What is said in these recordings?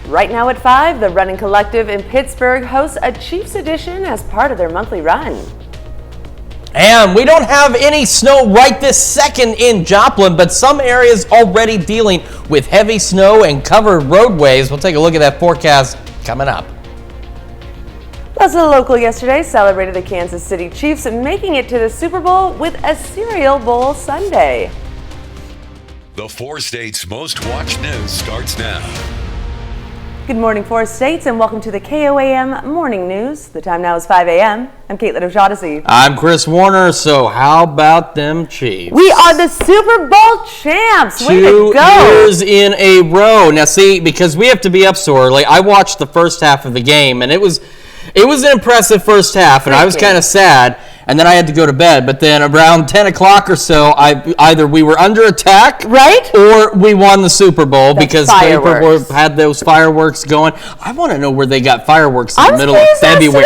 Right now at 5, the Running Collective in Pittsburgh hosts a Chiefs edition as part of their monthly run. And we don't have any snow right this second in Joplin, but some areas already dealing with heavy snow and covered roadways. We'll take a look at that forecast coming up. Plus, the local yesterday celebrated the Kansas City Chiefs making it to the Super Bowl with a Cereal Bowl Sunday. The 4 states' most watched news starts now. Good morning, 4 states, and welcome to the KOAM Morning News. The time now is 5 a.m. I'm Caitlin O'Shaughnessy. I'm Chris Warner. So how about them Chiefs? We are the Super Bowl champs. Way to go. 2 years in a row. Now see, because we have to be up so early, I watched the first half of the game, and it was an impressive first half, and I was kind of sad. And then I had to go to bed. But then around 10 o'clock or so, either we were under attack, right, or we won the Super Bowl because people had those fireworks going. I want to know where they got fireworks in the middle of February.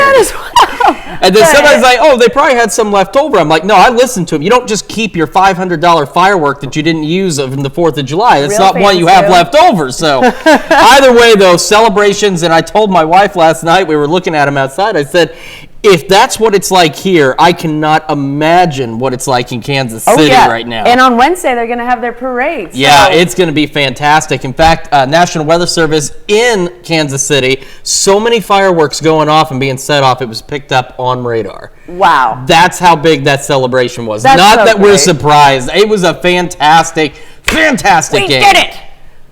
And then somebody's like, oh, they probably had some left over. I'm like, no, I listened to them. You don't just keep your $500 firework that you didn't use on the 4th of July. That's not one you have left over. So either way, though, celebrations. And I told my wife last night, we were looking at them outside, I said, if that's what it's like here, I cannot imagine what it's like in Kansas City right now. And on Wednesday, they're going to have their parade. Yeah, it's going to be fantastic. In fact, National Weather Service in Kansas City, so many fireworks going off and being set off, it was picked up on radar. Wow. That's how big that celebration was. Not that we're surprised. It was a fantastic game. We did it.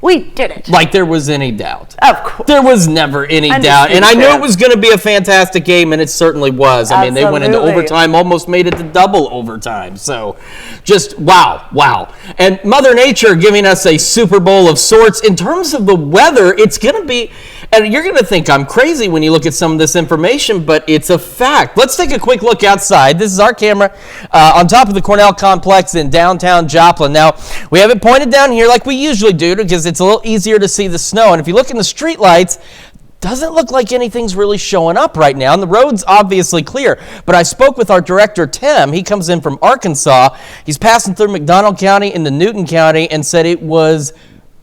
We did it. Like there was any doubt. Of course. There was never any doubt. And I knew it was going to be a fantastic game, and it certainly was. I mean, they went into overtime, almost made it to double overtime. So just wow. And Mother Nature giving us a Super Bowl of sorts. In terms of the weather, it's going to be, and you're going to think I'm crazy when you look at some of this information, but it's a fact. Let's take a quick look outside. This is our camera on top of the Cornell Complex in downtown Joplin. Now, we have it pointed down here like we usually do because it's a little easier to see the snow. And if you look in the street lights, doesn't look like anything's really showing up right now. And the road's obviously clear. But I spoke with our director, Tim. He comes in from Arkansas. He's passing through McDonald County into Newton County and said it was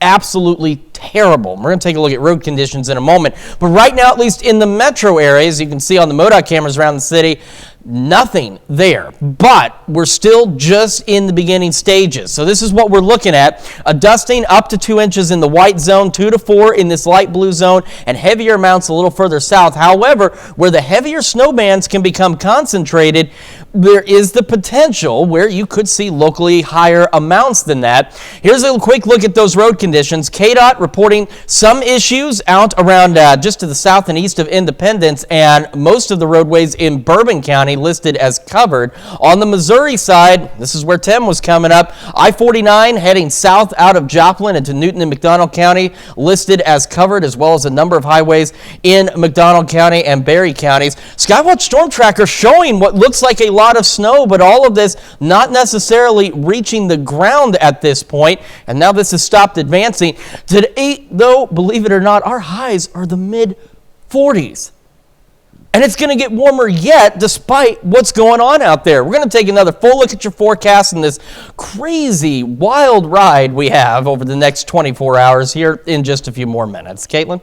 absolutely terrible. We're going to take a look at road conditions in a moment. But right now, at least in the metro areas, you can see on the MoDOT cameras around the city, nothing there, but we're still just in the beginning stages. So this is what we're looking at. A dusting up to 2 inches in the white zone, 2 to 4 in this light blue zone, and heavier amounts a little further south. However, where the heavier snow bands can become concentrated, there is the potential where you could see locally higher amounts than that. Here's a quick look at those road conditions. KDOT reporting some issues out around just to the south and east of Independence, and most of the roadways in Bourbon County listed as covered. On the Missouri side, this is where Tim was coming up. I-49 heading south out of Joplin into Newton and McDonald County listed as covered, as well as a number of highways in McDonald County and Berry counties. Skywatch Storm Tracker showing what looks like a lot of snow, but all of this not necessarily reaching the ground at this point. And now this has stopped advancing. Today, though, believe it or not, our highs are the mid-40s. And it's going to get warmer yet, despite what's going on out there. We're going to take another full look at your forecast and this crazy, wild ride we have over the next 24 hours here in just a few more minutes. Caitlin?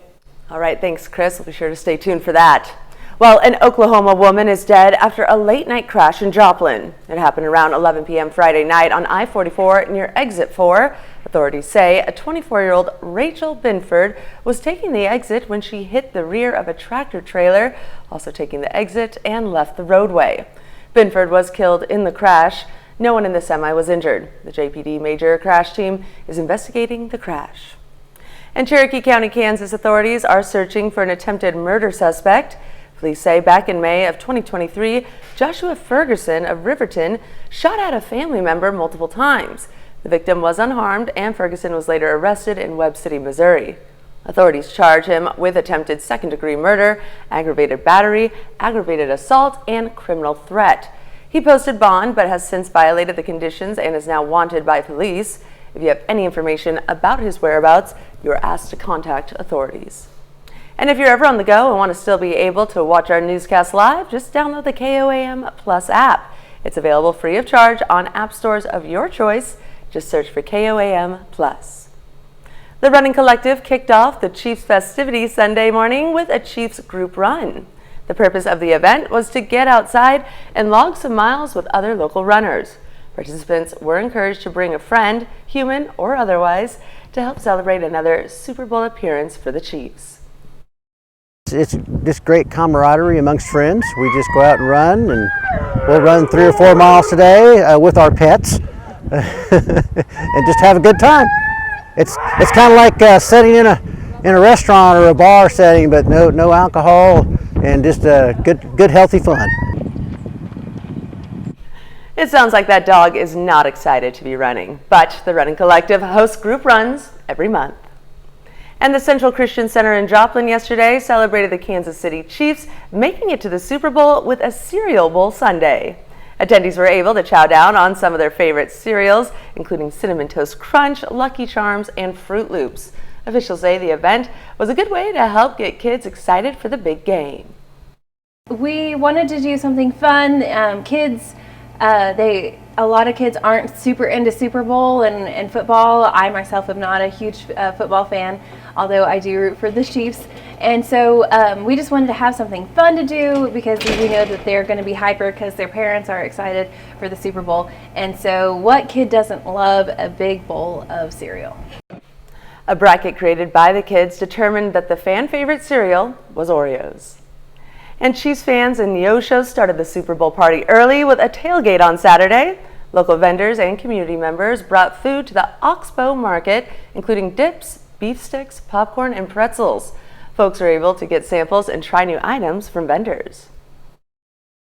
All right, thanks, Chris. We'll be sure to stay tuned for that. Well, an Oklahoma woman is dead after a late-night crash in Joplin. It happened around 11 p.m. Friday night on I-44 near Exit 4. Authorities say a 24-year-old Rachel Binford was taking the exit when she hit the rear of a tractor trailer, also taking the exit, and left the roadway. Binford was killed in the crash. No one in the semi was injured. The JPD Major Crash Team is investigating the crash. And Cherokee County, Kansas authorities are searching for an attempted murder suspect. Police say back in May of 2023, Joshua Ferguson of Riverton shot at a family member multiple times. The victim was unharmed, and Ferguson was later arrested in Webb City, Missouri. Authorities charge him with attempted second-degree murder, aggravated battery, aggravated assault, and criminal threat. He posted bond but has since violated the conditions and is now wanted by police. If you have any information about his whereabouts, you are asked to contact authorities. And if you're ever on the go and want to still be able to watch our newscast live, just download the KOAM Plus app. It's available free of charge on app stores of your choice. Just search for KOAM Plus. The running collective kicked off the Chiefs festivities Sunday morning with a Chiefs group run. The purpose of the event was to get outside and log some miles with other local runners. Participants were encouraged to bring a friend, human or otherwise, to help celebrate another Super Bowl appearance for the Chiefs. It's just great camaraderie amongst friends. We just go out and run, and we'll run 3 or 4 miles today with our pets and just have a good time. It's kind of like sitting in a restaurant or a bar setting, but no alcohol and just good healthy fun. It sounds like that dog is not excited to be running, but the Running Collective hosts group runs every month. And the Central Christian Center in Joplin yesterday celebrated the Kansas City Chiefs making it to the Super Bowl with a cereal bowl sundae. Attendees were able to chow down on some of their favorite cereals, including Cinnamon Toast Crunch, Lucky Charms, and Fruit Loops. Officials say the event was a good way to help get kids excited for the big game. We wanted to do something fun. A lot of kids aren't super into Super Bowl and football. I myself am not a huge football fan, although I do root for the Chiefs. And so we just wanted to have something fun to do because we know that they're going to be hyper because their parents are excited for the Super Bowl. And so what kid doesn't love a big bowl of cereal? A bracket created by the kids determined that the fan favorite cereal was Oreos. And Chiefs fans in Neosho started the Super Bowl party early with a tailgate on Saturday. Local vendors and community members brought food to the Oxbow Market, including dips, beef sticks, popcorn, and pretzels. Folks were able to get samples and try new items from vendors.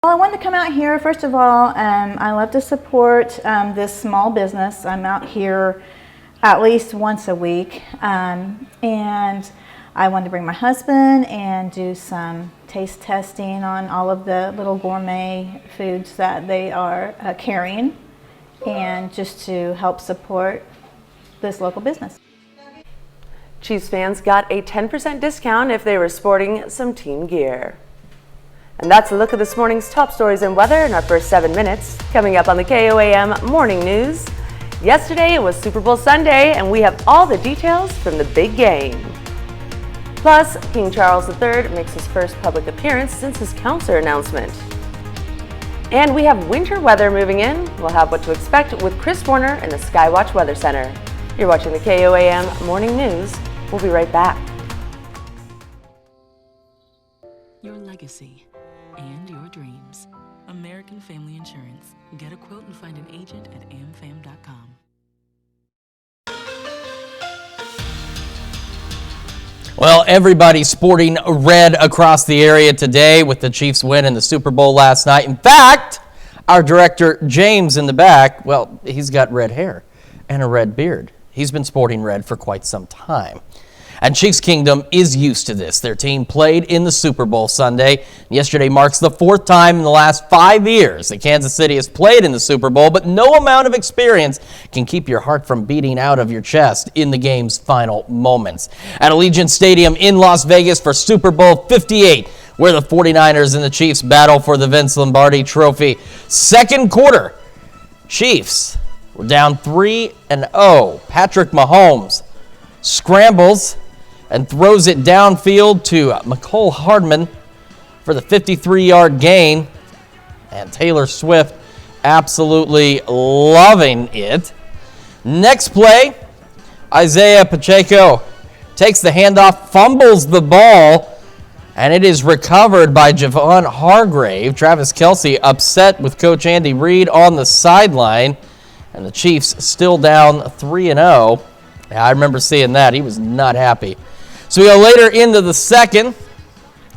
Well, I wanted to come out here. First of all, I love to support this small business. I'm out here at least once a week, and I wanted to bring my husband and do some taste testing on all of the little gourmet foods that they are carrying, and just to help support this local business. Chiefs fans got a 10% discount if they were sporting some team gear. And that's a look at this morning's top stories and weather in our first 7 minutes. Coming up on the KOAM Morning News. Yesterday it was Super Bowl Sunday, and we have all the details from the big game. Plus, King Charles III makes his first public appearance since his counselor announcement. And we have winter weather moving in. We'll have what to expect with Chris Warner in the Skywatch Weather Center. You're watching the KOAM Morning News. We'll be right back. Your legacy and your dreams. American Family Insurance. Get a quote and find an agent at amfam.com. Well, everybody's sporting red across the area today with the Chiefs win in the Super Bowl last night. In fact, our director, James, in the back, well, he's got red hair and a red beard. He's been sporting red for quite some time. And Chiefs Kingdom is used to this. Their team played in the Super Bowl Sunday. Yesterday marks the 4th time in the last 5 years that Kansas City has played in the Super Bowl, but no amount of experience can keep your heart from beating out of your chest in the game's final moments. At Allegiant Stadium in Las Vegas for Super Bowl 58, where the 49ers and the Chiefs battle for the Vince Lombardi Trophy. Second quarter, Chiefs were down 3-0. Patrick Mahomes scrambles and throws it downfield to McCole Hardman for the 53-yard gain. And Taylor Swift absolutely loving it. Next play, Isaiah Pacheco takes the handoff, fumbles the ball, and it is recovered by Javon Hargrave. Travis Kelce upset with Coach Andy Reid on the sideline, and the Chiefs still down 3-0. I remember seeing that. He was not happy. So we go later into the second.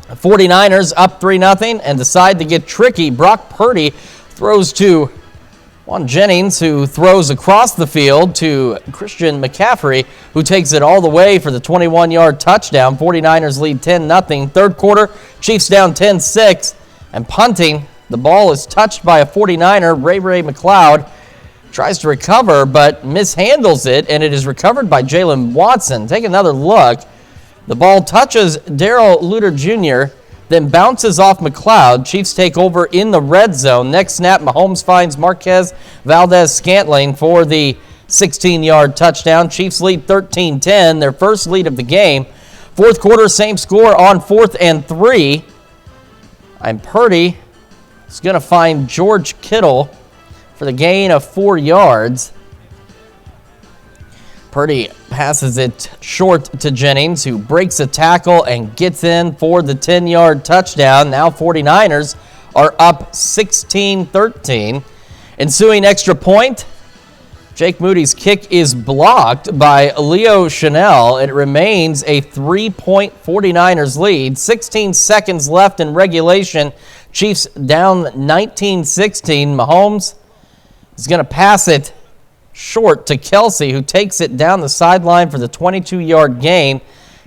The 49ers up 3-0 and decide to get tricky. Brock Purdy throws to Juan Jennings, who throws across the field to Christian McCaffrey, who takes it all the way for the 21-yard touchdown. 49ers lead 10-0. Third quarter, Chiefs down 10-6. And punting, the ball is touched by a 49er, Ray McLeod. Tries to recover, but mishandles it, and it is recovered by Jalen Watson. Take another look. The ball touches Darrell Luter Jr., then bounces off McLeod. Chiefs take over in the red zone. Next snap, Mahomes finds Marquez Valdez-Scantling for the 16-yard touchdown. Chiefs lead 13-10, their first lead of the game. Fourth quarter, same score on 4th and 3. And Purdy is going to find George Kittle for the gain of 4 yards. Purdy passes it short to Jennings, who breaks a tackle and gets in for the 10-yard touchdown. Now 49ers are up 16-13. Ensuing extra point, Jake Moody's kick is blocked by Leo Chanel. It remains a 3-point 49ers lead. 16 seconds left in regulation. Chiefs down 19-16. Mahomes is going to pass it short to Kelsey, who takes it down the sideline for the 22-yard gain,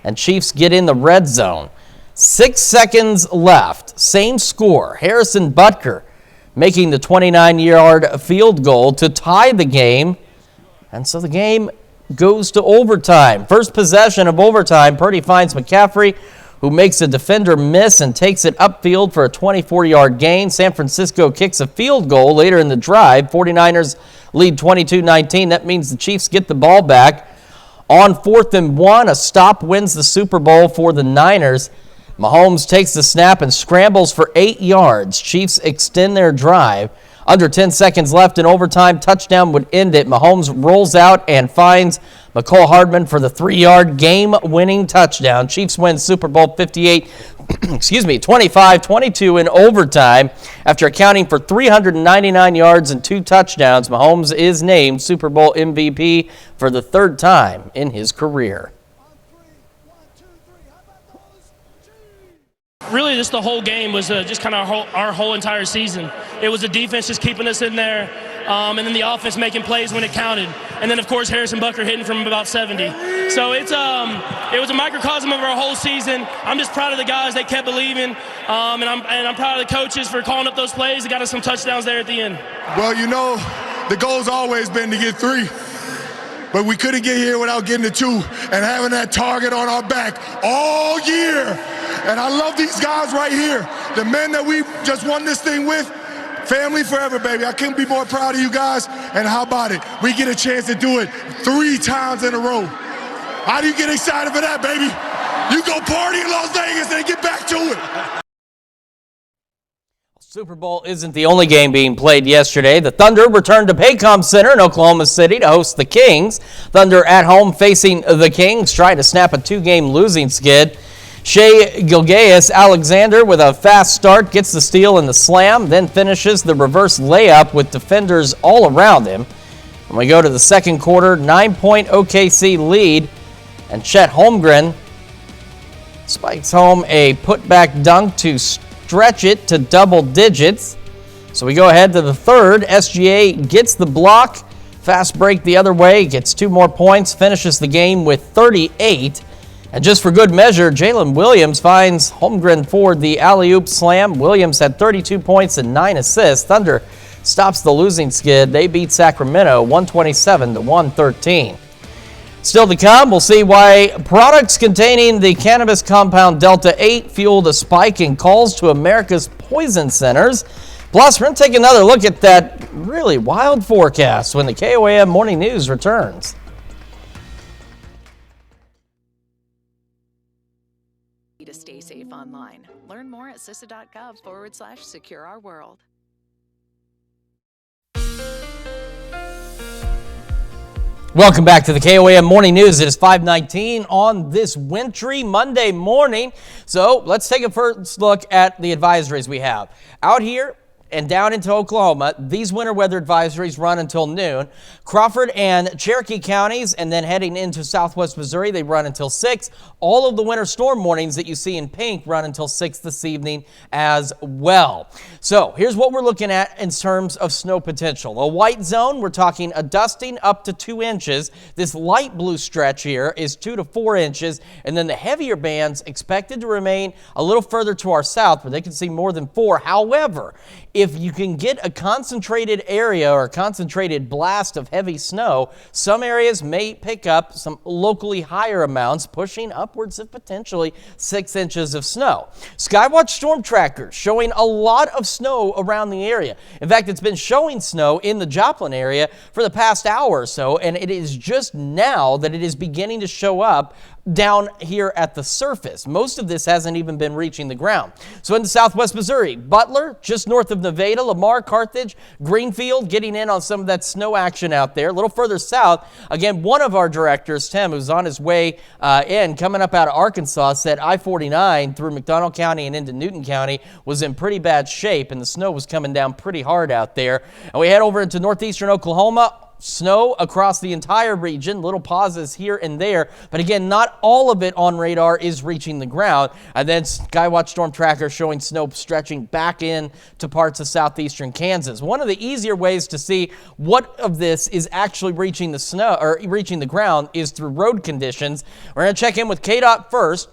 and Chiefs get in the red zone. 6 seconds left. Same score. Harrison Butker making the 29-yard field goal to tie the game, and so the game goes to overtime. First possession of overtime, Purdy finds McCaffrey, who makes a defender miss and takes it upfield for a 24-yard gain. San Francisco kicks a field goal later in the drive. 49ers lead 22-19. That means the Chiefs get the ball back. On 4th and 1, a stop wins the Super Bowl for the Niners. Mahomes takes the snap and scrambles for 8 yards. Chiefs extend their drive. Under 10 seconds left in overtime, touchdown would end it. Mahomes rolls out and finds McCole Hardman for the 3-yard game-winning touchdown. Chiefs win Super Bowl 58, 25-22 in overtime. After accounting for 399 yards and 2 touchdowns, Mahomes is named Super Bowl MVP for the 3rd time in his career. Really, just the whole game was just kind of our whole entire season. It was the defense just keeping us in there, and then the offense making plays when it counted. And then, of course, Harrison Butker hitting from about 70. So it was a microcosm of our whole season. I'm just proud of the guys that kept believing, and I'm proud of the coaches for calling up those plays that got us some touchdowns there at the end. Well, you know, the goal's always been to get 3. But we couldn't get here without getting the 2 and having that target on our back all year. And I love these guys right here. The men that we just won this thing with, family forever, baby. I couldn't be more proud of you guys. And how about it? We get a chance to do it 3 times in a row. How do you get excited for that, baby? You go party in Las Vegas and get back to it. Super Bowl isn't the only game being played yesterday. The Thunder returned to Paycom Center in Oklahoma City to host the Kings. Thunder at home facing the Kings, trying to snap a 2-game losing skid. Shai Gilgeous-Alexander with a fast start gets the steal and the slam, then finishes the reverse layup with defenders all around him. When we go to the second quarter, 9-point OKC lead, and Chet Holmgren spikes home a putback dunk to stretch it to double digits. So we go ahead to the third. SGA gets the block. Fast break the other way, gets 2 more points, finishes the game with 38. And just for good measure, Jalen Williams finds Holmgren for the alley-oop slam. Williams had 32 points and 9 assists. Thunder stops the losing skid. They beat Sacramento 127-113. Still to come, we'll see why products containing the cannabis compound Delta-8 fueled a spike in calls to America's poison centers. Plus, we're going to take another look at that really wild forecast when the KOAM Morning News returns. To stay safe online. Learn more at CISA.gov/secure our world. Welcome back to the KOAM Morning News. It is 5:19 on this wintry Monday morning. So let's take a first look at the advisories we have. Out here and down into Oklahoma, these winter weather advisories run until noon. Crawford and Cherokee counties, and then heading into southwest Missouri, they run until 6. All of the winter storm warnings that you see in pink run until 6 this evening as well. So here's what we're looking at in terms of snow potential. A white zone, we're talking a dusting up to 2 inches. This light blue stretch here is 2 to 4 inches, and then the heavier bands expected to remain a little further to our south where they can see more than 4. However, if you can get a concentrated area or a concentrated blast of heavy snow, some areas may pick up some locally higher amounts, pushing upwards of potentially 6 inches of snow. Skywatch storm trackers showing a lot of snow around the area. In fact, it's been showing snow in the Joplin area for the past hour or so, and it is just now that it is beginning to show up down here at the surface. Most of this hasn't even been reaching the ground. So into southwest Missouri, Butler, just north of Nevada, Lamar, Carthage, Greenfield, getting in on some of that snow action out there. A little further south, again, one of our directors, Tim, who's on his way coming up out of Arkansas, said I-49 through McDonald County and into Newton County was in pretty bad shape, and the snow was coming down pretty hard out there. And we head over into northeastern Oklahoma. Snow across the entire region, little pauses here and there, but again, not all of it on radar is reaching the ground. And then Skywatch Storm Tracker showing snow stretching back in to parts of southeastern Kansas. One of the easier ways to see what of this is actually reaching the snow or reaching the ground is through road conditions. We're going to check in with KDOT first,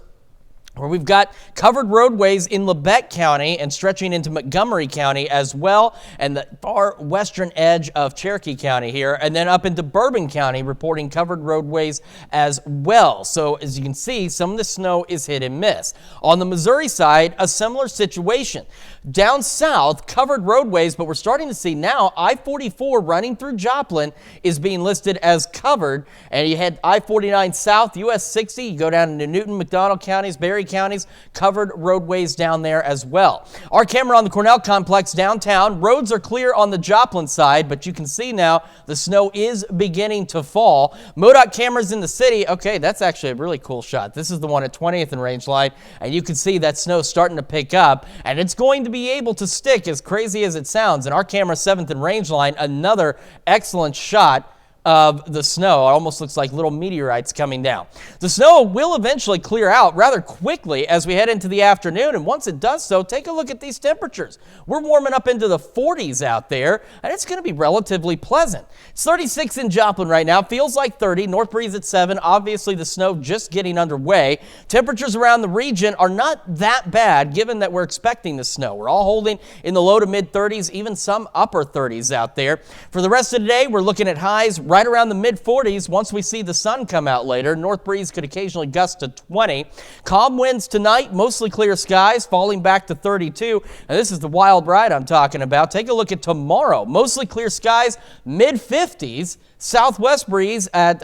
where we've got covered roadways in Labette County and stretching into Montgomery County as well, and the far western edge of Cherokee County here, and then up into Bourbon County reporting covered roadways as well. So as you can see, some of the snow is hit and miss. On the Missouri side, a similar situation. Down south, covered roadways, but we're starting to see now I-44 running through Joplin is being listed as covered, and you head I-49 south, US 60, you go down into Newton, McDonald counties, Berry counties, covered roadways down there as well. Our camera on the Cornell complex downtown, roads are clear on the Joplin side, but you can see now the snow is beginning to fall. MoDOT cameras in the city, okay, that's actually a really cool shot. This is the one at 20th and Rangeline, and you can see that snow starting to pick up, and it's going to be able to stick, as crazy as it sounds. And our camera 7th and Rangeline, another excellent shot of the snow. It almost looks like little meteorites coming down. The snow will eventually clear out rather quickly as we head into the afternoon, and once it does so, take a look at these temperatures. We're warming up into the 40s out there, and it's going to be relatively pleasant. It's 36 in Joplin right now, feels like 30, north breeze at 7, obviously the snow just getting underway. Temperatures around the region are not that bad given that we're expecting the snow. We're all holding in the low to mid 30s, even some upper 30s out there. For the rest of the day, we're looking at highs right around the mid-40s once we see the sun come out later. North breeze could occasionally gust to 20. Calm winds tonight, mostly clear skies, falling back to 32. And this is the wild ride I'm talking about. Take a look at tomorrow. Mostly clear skies, mid-50s. Southwest breeze at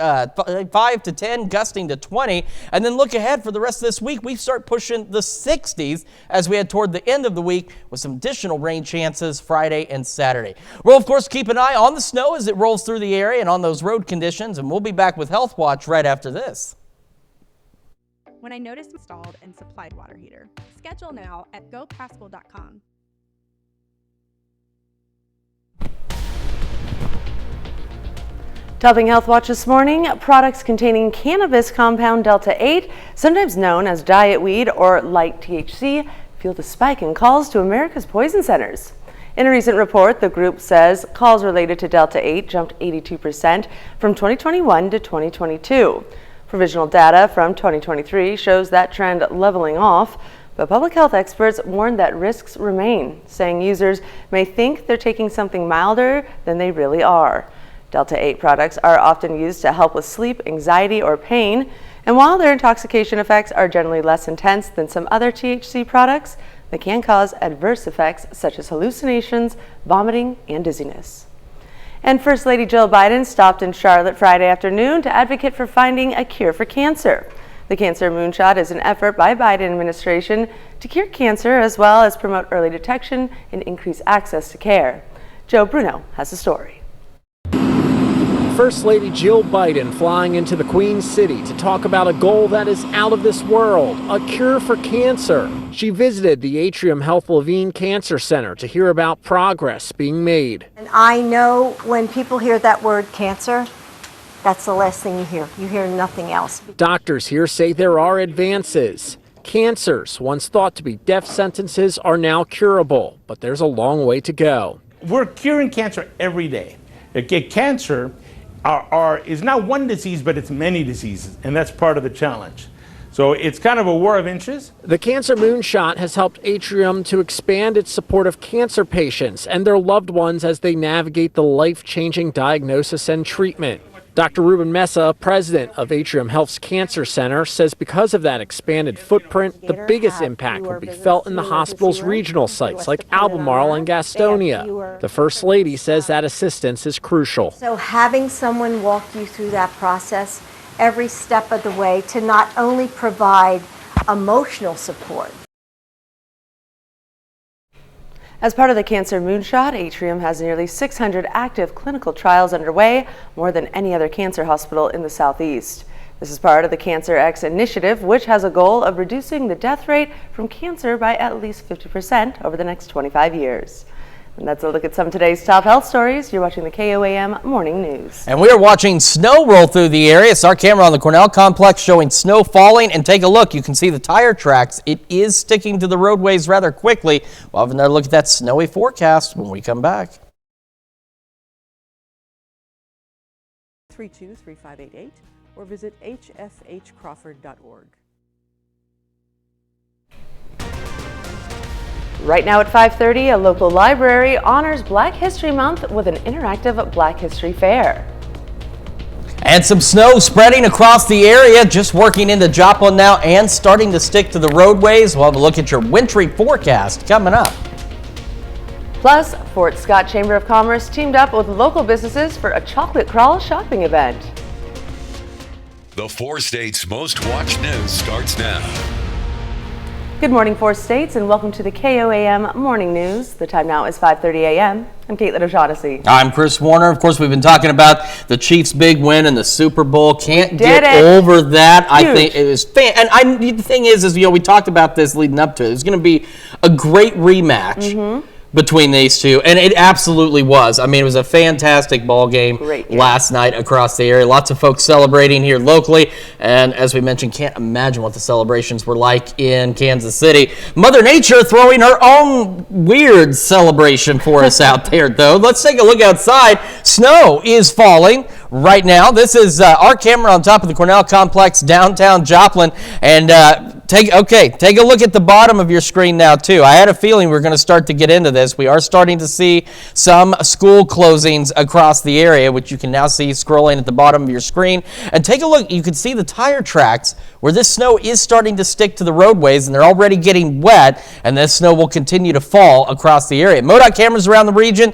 5 to 10, gusting to 20. And then look ahead for the rest of this week. We start pushing the 60s as we head toward the end of the week with some additional rain chances Friday and Saturday. We'll, of course, keep an eye on the snow as it rolls through the area and on those road conditions. And we'll be back with Health Watch right after this. When I noticed installed and supplied water heater. Schedule now at gopascal.com. Topping Health Watch this morning, products containing cannabis compound Delta-8, sometimes known as diet weed or light THC, fueled a spike in calls to America's poison centers. In a recent report, the group says calls related to Delta-8 jumped 82% from 2021 to 2022. Provisional data from 2023 shows that trend leveling off, but public health experts warn that risks remain, saying users may think they're taking something milder than they really are. Delta-8 products are often used to help with sleep, anxiety, or pain, and while their intoxication effects are generally less intense than some other THC products, they can cause adverse effects such as hallucinations, vomiting, and dizziness. And First Lady Jill Biden stopped in Charlotte Friday afternoon to advocate for finding a cure for cancer. The Cancer Moonshot is an effort by Biden administration to cure cancer as well as promote early detection and increase access to care. Joe Bruno has the story. First Lady Jill Biden flying into the Queen City to talk about a goal that is out of this world, a cure for cancer. She visited the Atrium Health Levine Cancer Center to hear about progress being made. And I know when people hear that word cancer, that's the last thing you hear. You hear nothing else. Doctors here say there are advances. Cancers, once thought to be death sentences, are now curable, but there's a long way to go. We're curing cancer every day. Cancer is not one disease, but it's many diseases, and that's part of the challenge. So it's kind of a war of inches. The Cancer Moonshot has helped Atrium to expand its support of cancer patients and their loved ones as they navigate the life-changing diagnosis and treatment. Dr. Ruben Mesa, president of Atrium Health's Cancer Center, says because of that expanded footprint, the biggest impact will be felt in the hospital's regional sites like Albemarle and Gastonia. The First Lady says that assistance is crucial. So having someone walk you through that process every step of the way to not only provide emotional support. As part of the Cancer Moonshot, Atrium has nearly 600 active clinical trials underway, more than any other cancer hospital in the Southeast. This is part of the Cancer X initiative, which has a goal of reducing the death rate from cancer by at least 50% over the next 25 years. And that's a look at some of today's top health stories. You're watching the KOAM Morning News. And we are watching snow roll through the area. It's our camera on the Cornell complex showing snow falling. And take a look. You can see the tire tracks. It is sticking to the roadways rather quickly. We'll have another look at that snowy forecast when we come back. 323588 or visit hfhcrawford.org. Right now at 5:30, a local library honors Black History Month with an interactive Black History Fair. And some snow spreading across the area, just working into Joplin now and starting to stick to the roadways. We'll have a look at your wintry forecast coming up. Plus, Fort Scott Chamber of Commerce teamed up with local businesses for a chocolate crawl shopping event. The 4 states' most watched news starts now. Good morning, 4 states, and welcome to the KOAM Morning News. The time now is 5:30 a.m. I'm Caitlin O'Shaughnessy. I'm Chris Warner. Of course, we've been talking about the Chiefs' big win in the Super Bowl. Can't get over that. Huge. I think it was the thing is, we talked about this leading up to it. It's going to be a great rematch between these two, and it absolutely was. I mean, it was a fantastic ball game last night across the area. Lots of folks celebrating here locally, and as we mentioned, can't imagine what the celebrations were like in Kansas City. Mother Nature throwing her own weird celebration for us out there, though. Let's take a look outside. Snow is falling right now. This is our camera on top of the Cornell complex, downtown Joplin, and take a look at the bottom of your screen now, too. I had a feeling we were going to start to get into this. We are starting to see some school closings across the area, which you can now see scrolling at the bottom of your screen. And take a look. You can see the tire tracks where this snow is starting to stick to the roadways, and they're already getting wet, and this snow will continue to fall across the area. MoDOT cameras around the region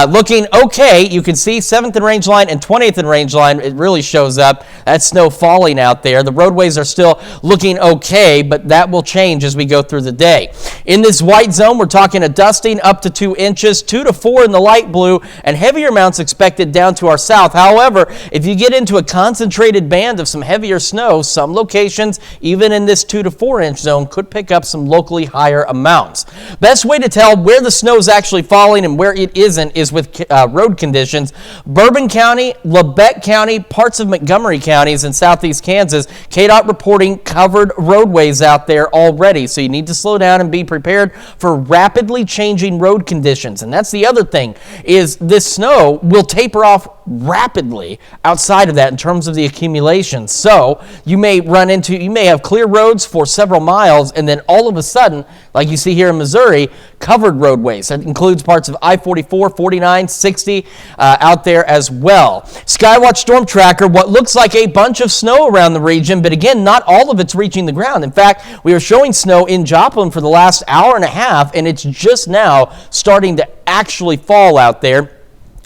looking okay. You can see 7th and Range Line and 20th and Range Line. It really shows up. That snow falling out there. The roadways are still looking okay, but that will change as we go through the day. In this white zone, we're talking a dusting up to 2 inches, 2 to 4 in the light blue, and heavier amounts expected down to our south. However, if you get into a concentrated band of some heavier snow, some locations, even in this 2 to 4 inch zone, could pick up some locally higher amounts. Best way to tell where the snow is actually falling and where it isn't is with road conditions. Bourbon County, Labette County, parts of Montgomery counties in southeast Kansas, KDOT reporting covered roadways out there already, so you need to slow down and be prepared for rapidly changing road conditions. And that's the other thing, is this snow will taper off rapidly outside of that in terms of the accumulation. So you may have clear roads for several miles, and then all of a sudden, like you see here in Missouri, covered roadways. That includes parts of I-44, 49, 60 out there as well. Skywatch Storm Tracker, what looks like a bunch of snow around the region, but again, not all of it's reaching the ground. In fact, we are showing snow in Joplin for the last hour and a half, and it's just now starting to actually fall out there.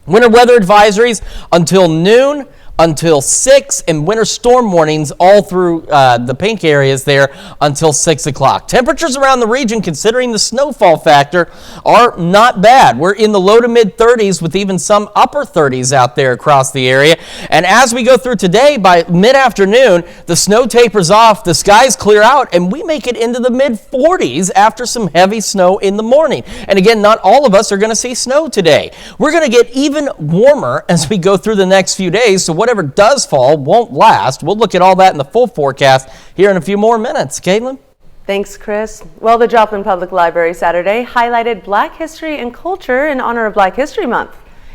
Winter weather advisories until noon, until 6, and winter storm warnings all through the pink areas there until 6 o'clock. Temperatures around the region, considering the snowfall factor, are not bad. We're in the low to mid 30s with even some upper 30s out there across the area. And as we go through today, by mid-afternoon, the snow tapers off, the skies clear out, and we make it into the mid 40s after some heavy snow in the morning. And again, not all of us are going to see snow today. We're going to get even warmer as we go through the next few days, so whatever does fall won't last. We'll look at all that in the full forecast here in a few more minutes. Caitlin? Thanks, Chris. Well, the Joplin Public Library Saturday highlighted Black history and culture in honor of Black History Month.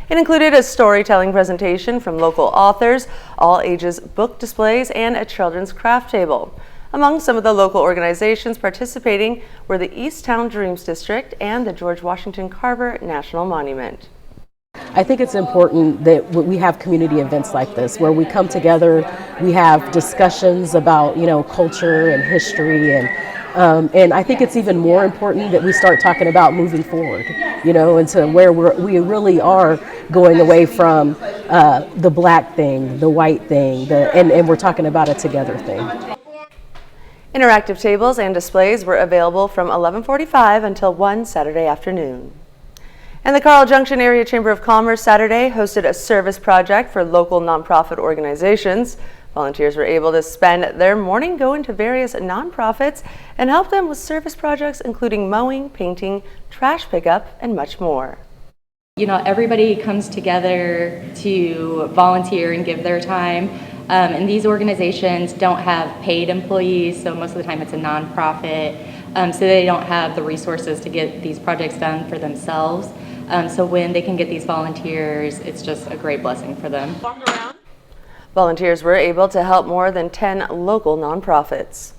It included a storytelling presentation from local authors, all ages book displays, and a children's craft table. Among some of the local organizations participating were the Easttown Dreams District and the George Washington Carver National Monument. I think it's important that we have community events like this where we come together, we have discussions about, culture and history, and I think it's even more important that we start talking about moving forward, into where we really are going away from the black thing, the white thing, and we're talking about a together thing. Interactive tables and displays were available from 11:45 until 1 Saturday afternoon. And the Carl Junction Area Chamber of Commerce Saturday hosted a service project for local nonprofit organizations. Volunteers were able to spend their morning going to various nonprofits and help them with service projects including mowing, painting, trash pickup, and much more. Everybody comes together to volunteer and give their time. And these organizations don't have paid employees, so most of the time it's a nonprofit. So they don't have the resources to get these projects done for themselves. So when they can get these volunteers, it's just a great blessing for them. Volunteers were able to help more than 10 local nonprofits.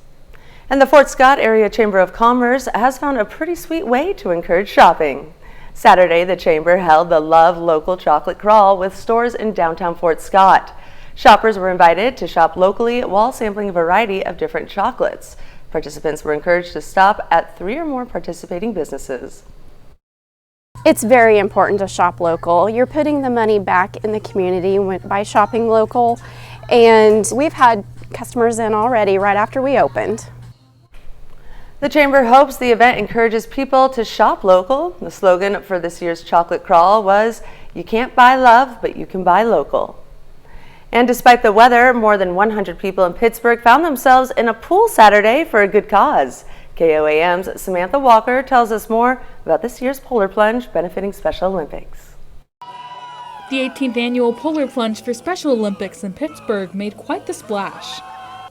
And the Fort Scott Area Chamber of Commerce has found a pretty sweet way to encourage shopping. Saturday, the Chamber held the Love Local Chocolate Crawl with stores in downtown Fort Scott. Shoppers were invited to shop locally while sampling a variety of different chocolates. Participants were encouraged to stop at 3 or more participating businesses. It's very important to shop local. You're putting the money back in the community by shopping local, and we've had customers in already right after we opened. The Chamber hopes the event encourages people to shop local. The slogan for this year's chocolate crawl was, "You can't buy love, but you can buy local." And despite the weather, more than 100 people in Pittsburgh found themselves in a pool Saturday for a good cause. KOAM's Samantha Walker tells us more about this year's Polar Plunge benefiting Special Olympics. The 18th annual Polar Plunge for Special Olympics in Pittsburgh made quite the splash.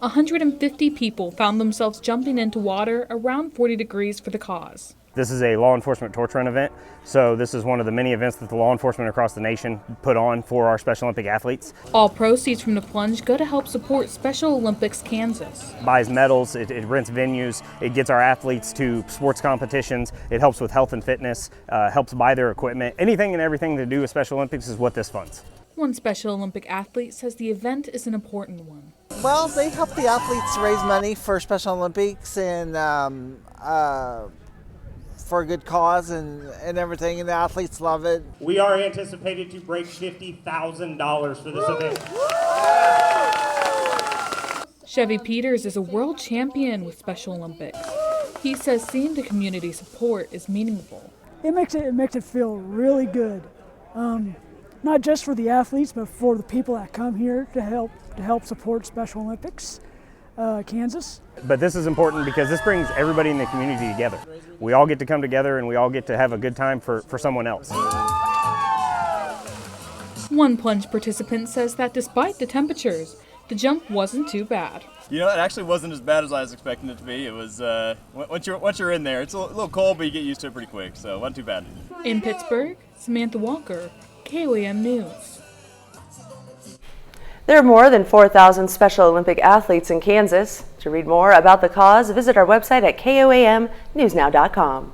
150 people found themselves jumping into water around 40 degrees for the cause. This is a law enforcement torch run event, so this is one of the many events that the law enforcement across the nation put on for our Special Olympic athletes. All proceeds from the plunge go to help support Special Olympics Kansas. It buys medals, it rents venues, it gets our athletes to sports competitions, it helps with health and fitness, helps buy their equipment. Anything and everything to do with Special Olympics is what this funds. One Special Olympic athlete says the event is an important one. Well, they help the athletes raise money for Special Olympics and for a good cause and everything, and the athletes love it. We are anticipated to break $50,000 for this event. Chevy Peters is a world champion with Special Olympics. He says seeing the community support is meaningful. It makes it feel really good, not just for the athletes, but for the people that come here to help support Special Olympics Kansas. But this is important because this brings everybody in the community together. We all get to come together and we all get to have a good time for someone else. One plunge participant says that despite the temperatures, the jump wasn't too bad. It actually wasn't as bad as I was expecting it to be. It was, once you're in there, it's a little cold, but you get used to it pretty quick, so it wasn't too bad. In Pittsburgh, Samantha Walker, KOAM News. There are more than 4,000 Special Olympic athletes in Kansas. To read more about the cause, visit our website at KOAMnewsnow.com.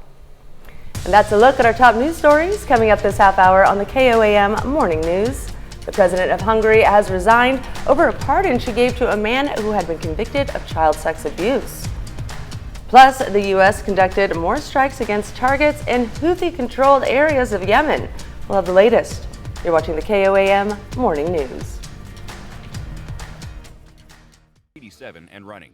And that's a look at our top news stories coming up this half hour on the KOAM Morning News. The president of Hungary has resigned over a pardon she gave to a man who had been convicted of child sex abuse. Plus, the U.S. conducted more strikes against targets in Houthi-controlled areas of Yemen. We'll have the latest. You're watching the KOAM Morning News. 87 and running.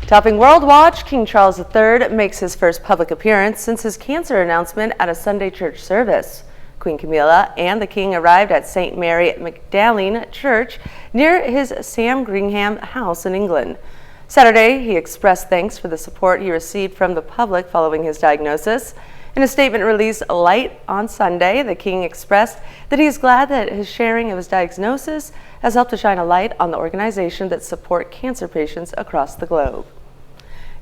Topping World Watch, King Charles III makes his first public appearance since his cancer announcement at a Sunday church service. Queen Camilla and the King arrived at St. Mary Magdalene Church near his Sam Gringham house in England. Saturday, he expressed thanks for the support he received from the public following his diagnosis. In a statement released late on Sunday, the King expressed that he is glad that his sharing of his diagnosis has helped to shine a light on the organization that support cancer patients across the globe.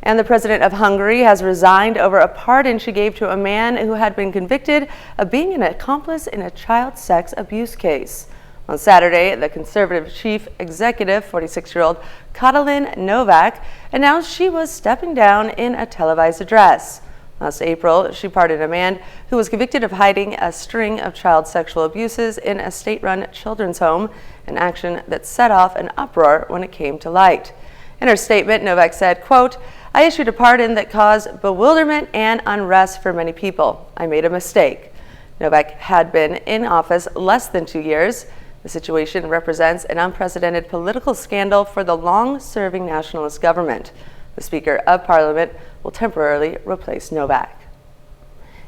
And the president of Hungary has resigned over a pardon she gave to a man who had been convicted of being an accomplice in a child sex abuse case. On Saturday, the conservative chief executive, 46-year-old Katalin Novak, announced she was stepping down in a televised address. Last April, she pardoned a man who was convicted of hiding a string of child sexual abuses in a state-run children's home, an action that set off an uproar when it came to light. In her statement, Novak said, quote, "I issued a pardon that caused bewilderment and unrest for many people. I made a mistake." Novak had been in office less than 2 years. The situation represents an unprecedented political scandal for the long-serving nationalist government. The Speaker of Parliament will temporarily replace Novak.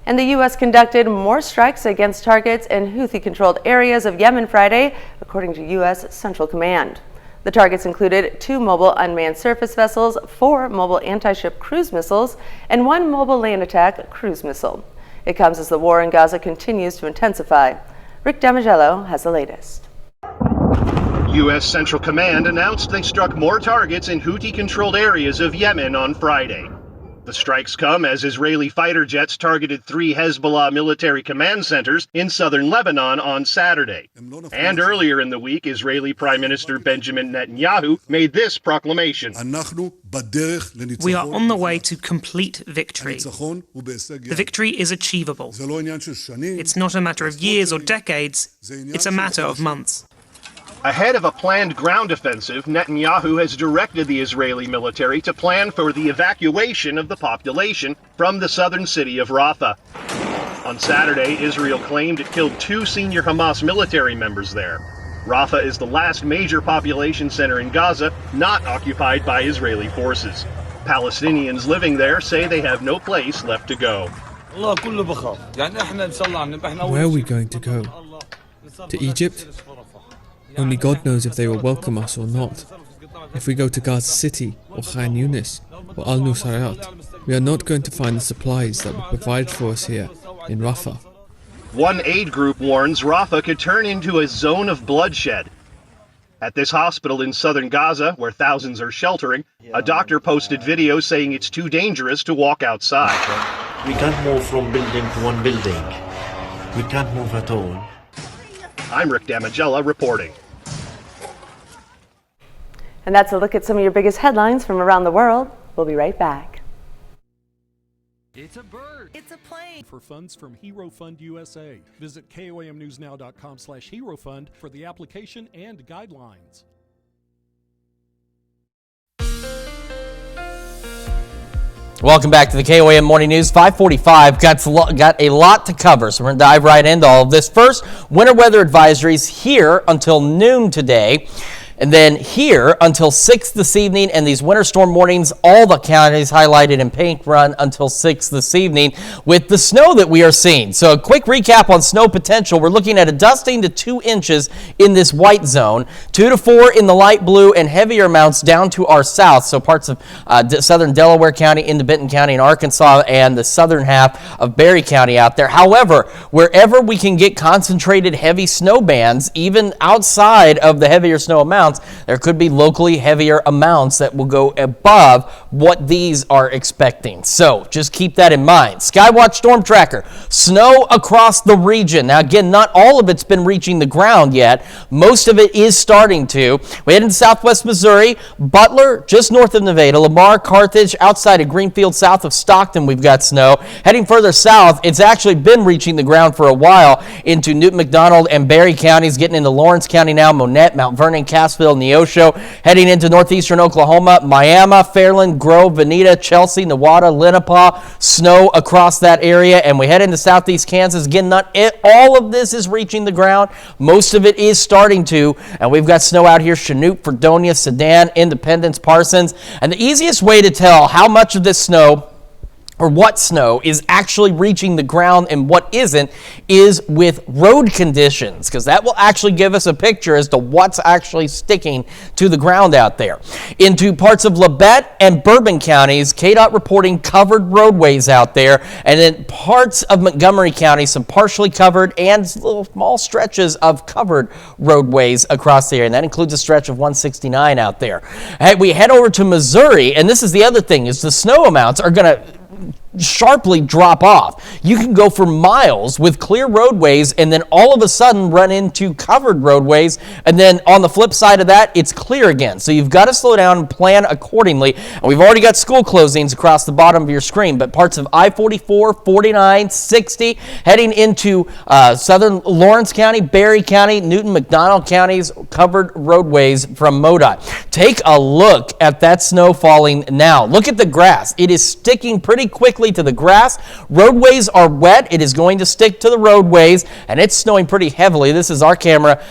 And the U.S. conducted more strikes against targets in Houthi-controlled areas of Yemen Friday, according to U.S. Central Command. The targets included 2 mobile unmanned surface vessels, 4 mobile anti-ship cruise missiles, and 1 mobile land attack cruise missile. It comes as the war in Gaza continues to intensify. Rick Damagello has the latest. U.S. Central Command announced they struck more targets in Houthi-controlled areas of Yemen on Friday. The strikes come as Israeli fighter jets targeted 3 Hezbollah military command centers in southern Lebanon on Saturday. And earlier in the week, Israeli Prime Minister Benjamin Netanyahu made this proclamation. We are on the way to complete victory. The victory is achievable. It's not a matter of years or decades, it's a matter of months. Ahead of a planned ground offensive, Netanyahu has directed the Israeli military to plan for the evacuation of the population from the southern city of Rafah. On Saturday, Israel claimed it killed 2 senior Hamas military members there. Rafah is the last major population center in Gaza not occupied by Israeli forces. Palestinians living there say they have no place left to go. Where are we going to go? To Egypt? Only God knows if they will welcome us or not. If we go to Gaza City, or Khan Yunis, or Al-Nusayrat, we are not going to find the supplies that were provided for us here, in Rafah. One aid group warns Rafah could turn into a zone of bloodshed. At this hospital in southern Gaza, where thousands are sheltering, a doctor posted videos saying it's too dangerous to walk outside. We can't move from building to one building. We can't move at all. I'm Rick Damagella reporting. And that's a look at some of your biggest headlines from around the world. We'll be right back. It's a bird. It's a plane. For funds from Hero Fund USA. Visit KOAMnewsnow.com/HeroFund for the application and guidelines. Welcome back to the KOAM Morning News. 5:45. Got a lot to cover, so we're going to dive right into all of this. First, winter weather advisories here until noon today. And then here until 6 this evening, and these winter storm warnings, all the counties highlighted in pink, run until 6 this evening with the snow that we are seeing. So a quick recap on snow potential. We're looking at a dusting to 2 inches in this white zone, 2 to 4 in the light blue, and heavier amounts down to our south. So parts of southern Delaware County into Benton County in Arkansas and the southern half of Berry County out there. However, wherever we can get concentrated heavy snow bands, even outside of the heavier snow amounts, there could be locally heavier amounts that will go above what these are expecting. So just keep that in mind. Skywatch Storm Tracker, snow across the region. Now again, not all of it's been reaching the ground yet. Most of it is starting to. We head into southwest Missouri, Butler, just north of Nevada, Lamar, Carthage, outside of Greenfield, south of Stockton, we've got snow. Heading further south, it's actually been reaching the ground for a while into Newton, McDonald, and Berry counties, getting into Lawrence County now, Monette, Mount Vernon, Cassville, Neosho. Heading into northeastern Oklahoma, Miami, Fairland, Grove, Veneta, Chelsea, Newata, Lenapaw, snow across that area. And we head into southeast Kansas. Again, not all of this is reaching the ground. Most of it is starting to. And we've got snow out here, Chinook, Fredonia, Sedan, Independence, Parsons. And the easiest way to tell how much of this snow or what snow is actually reaching the ground and what isn't is with road conditions, because that will actually give us a picture as to what's actually sticking to the ground out there. Into parts of Labette and Bourbon counties, KDOT reporting covered roadways out there, and in parts of Montgomery County, some partially covered and little small stretches of covered roadways across the area, and that includes a stretch of 169 out there. Hey, we head over to Missouri, and this is the other thing, is the snow amounts are going to sharply drop off. You can go for miles with clear roadways and then all of a sudden run into covered roadways, and then on the flip side of that, it's clear again. So you've got to slow down and plan accordingly. And we've already got school closings across the bottom of your screen, but parts of I-44, 49, 60, heading into southern Lawrence County, Berry County, Newton, McDonald counties, covered roadways from MoDOT. Take a look at that snow falling now. Look at the grass. It is sticking pretty quickly to the grass. Roadways are wet. It is going to stick to the roadways, and it's snowing pretty heavily. This is our camera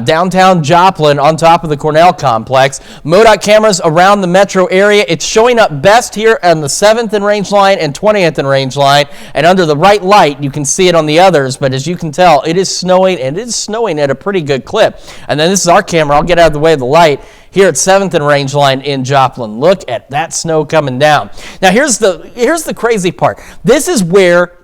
downtown Joplin on top of the Cornell complex. MoDOT cameras around the metro area. It's showing up best here on the 7th and Range Line and 20th and Range Line, and under the right light you can see it on the others, but as you can tell, it is snowing, and it is snowing at a pretty good clip. And then this is our camera. I'll get out of the way of the light here at 7th and Range Line in Joplin. Look at that snow coming down. Now here's the crazy part. This is where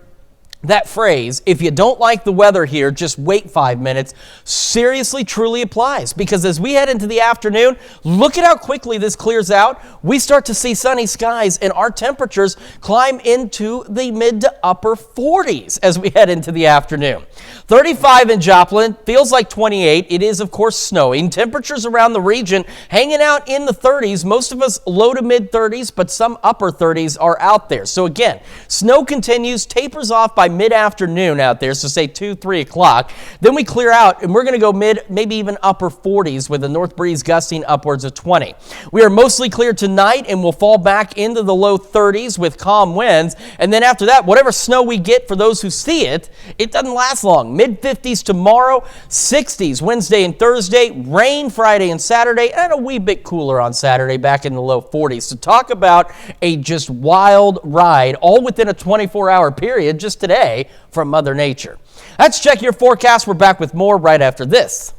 that phrase, if you don't like the weather here, just wait 5 minutes, seriously, truly applies. Because as we head into the afternoon, look at how quickly this clears out. We start to see sunny skies, and our temperatures climb into the mid to upper 40s as we head into the afternoon. 35 in Joplin, feels like 28. It is, of course, snowing. Temperatures around the region hanging out in the 30s. Most of us low to mid 30s, but some upper 30s are out there. So again, snow continues, tapers off by mid-afternoon out there, so say 2, 3 o'clock. Then we clear out, and we're going to go mid, maybe even upper 40s with a north breeze gusting upwards of 20. We are mostly clear tonight, and we'll fall back into the low 30s with calm winds. And then after that, whatever snow we get, for those who see it, it doesn't last long. Mid-50s tomorrow, 60s Wednesday and Thursday, rain Friday and Saturday, and a wee bit cooler on Saturday, back in the low 40s. So talk about a just wild ride, all within a 24-hour period just today from Mother Nature. Let's check your forecast. We're back with more right after this.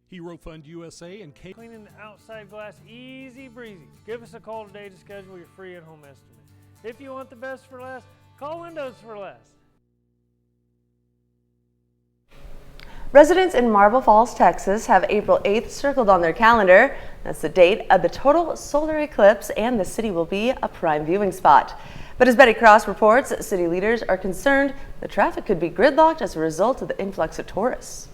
Hero Fund USA and Cleaning the outside glass easy breezy. Give us a call today to schedule your free at-home estimate. If you want the best for last, call Windows for Less. Residents in Marble Falls, Texas have April 8th circled on their calendar. That's the date of the total solar eclipse, and the city will be a prime viewing spot. But as Betty Cross reports, city leaders are concerned the traffic could be gridlocked as a result of the influx of tourists.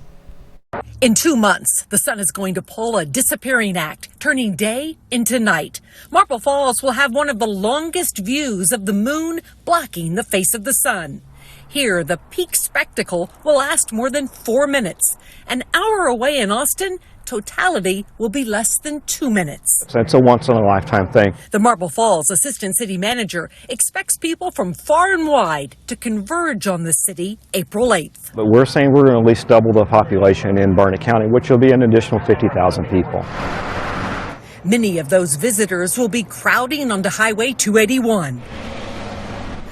In 2 months, the sun is going to pull a disappearing act, turning day into night. Marble Falls will have one of the longest views of the moon blocking the face of the sun. Here, the peak spectacle will last more than 4 minutes. An hour away in Austin, totality will be less than 2 minutes. So it's a once-in-a-lifetime thing. The Marble Falls assistant city manager expects people from far and wide to converge on the city April 8th. But we're saying we're going to at least double the population in Burnett County, which will be an additional 50,000 people. Many of those visitors will be crowding onto Highway 281.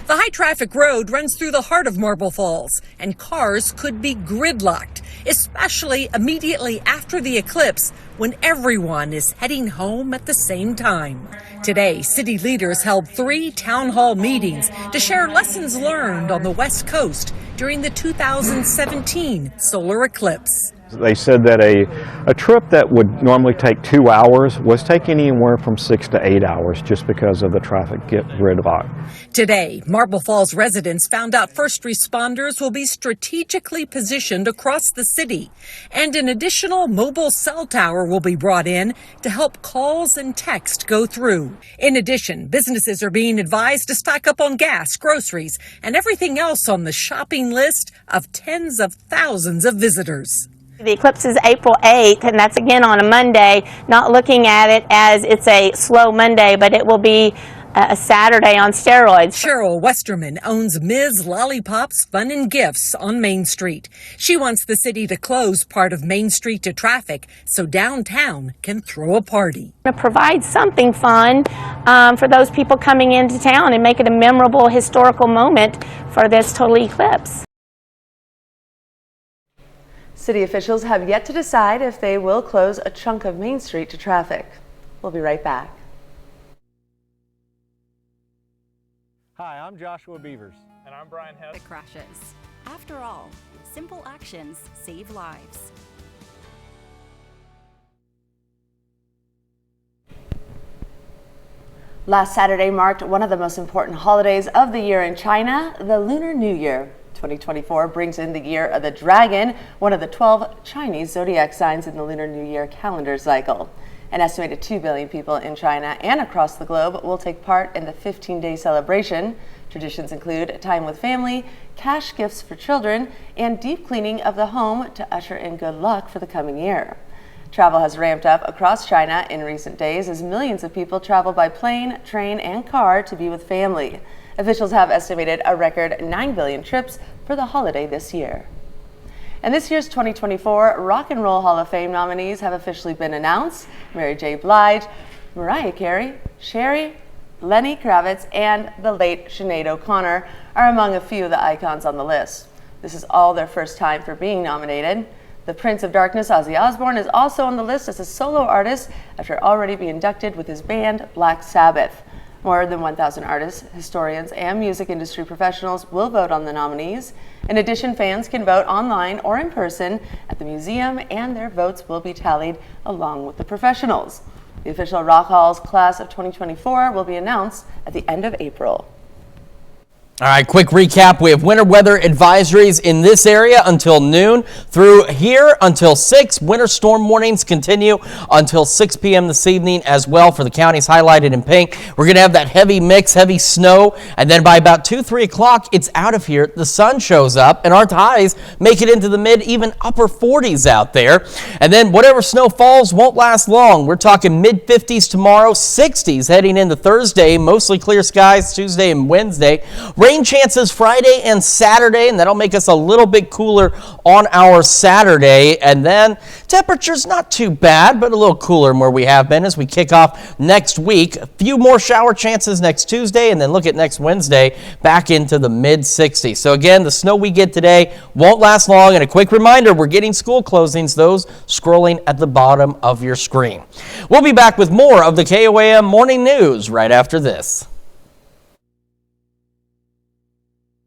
The high-traffic road runs through the heart of Marble Falls, and cars could be gridlocked, especially immediately after the eclipse when everyone is heading home at the same time. Today, city leaders held 3 town hall meetings to share lessons learned on the West Coast during the 2017 solar eclipse. They said that a trip that would normally take 2 hours was taking anywhere from 6 to 8 hours just because of the traffic gridlock. Today, Marble Falls residents found out first responders will be strategically positioned across the city, and an additional mobile cell tower will be brought in to help calls and text go through. In addition, businesses are being advised to stock up on gas, groceries, and everything else on the shopping list of tens of thousands of visitors. The eclipse is April 8th, and that's again on a Monday, not looking at it as it's a slow Monday, but it will be a Saturday on steroids. Cheryl Westerman owns Ms. Lollipop's Fun and Gifts on Main Street. She wants the city to close part of Main Street to traffic so downtown can throw a party. To provide something fun for those people coming into town and make it a memorable historical moment for this total eclipse. City officials have yet to decide if they will close a chunk of Main Street to traffic. We'll be right back. Hi, I'm Joshua Beavers. And I'm Brian Hess. Crashes. After all, simple actions save lives. Last Saturday marked one of the most important holidays of the year in China, the Lunar New Year. 2024 brings in the year of the dragon, one of the 12 Chinese zodiac signs in the Lunar New Year calendar cycle. An estimated 2 billion people in China and across the globe will take part in the 15-day celebration. Traditions include time with family, cash gifts for children, and deep cleaning of the home to usher in good luck for the coming year. Travel has ramped up across China in recent days as millions of people travel by plane, train, and car to be with family. Officials have estimated a record 9 billion trips for the holiday this year. And this year's 2024 Rock and Roll Hall of Fame nominees have officially been announced. Mary J. Blige, Mariah Carey, Sherry, Lenny Kravitz, and the late Sinead O'Connor are among a few of the icons on the list. This is all their first time for being nominated. The Prince of Darkness, Ozzy Osbourne, is also on the list as a solo artist after already being inducted with his band, Black Sabbath. More than 1,000 artists, historians, and music industry professionals will vote on the nominees. In addition, fans can vote online or in person at the museum, and their votes will be tallied along with the professionals. The official Rock Hall's class of 2024 will be announced at the end of April. All right, quick recap. We have winter weather advisories in this area until noon. Through here until 6. Winter storm warnings continue until 6 p.m. this evening as well for the counties highlighted in pink. We're going to have that heavy mix, heavy snow, and then by about 2, 3 o'clock, it's out of here. The sun shows up, and our highs make it into the mid, even upper 40s out there. And then whatever snow falls won't last long. We're talking mid-50s tomorrow, 60s heading into Thursday, mostly clear skies Tuesday and Wednesday. Rain chances Friday and Saturday, and that'll make us a little bit cooler on our Saturday. And then temperatures not too bad, but a little cooler than where we have been as we kick off next week. A few more shower chances next Tuesday, and then look at next Wednesday back into the mid-60s. So again, the snow we get today won't last long. And a quick reminder, we're getting school closings, those scrolling at the bottom of your screen. We'll be back with more of the KOAM Morning News right after this.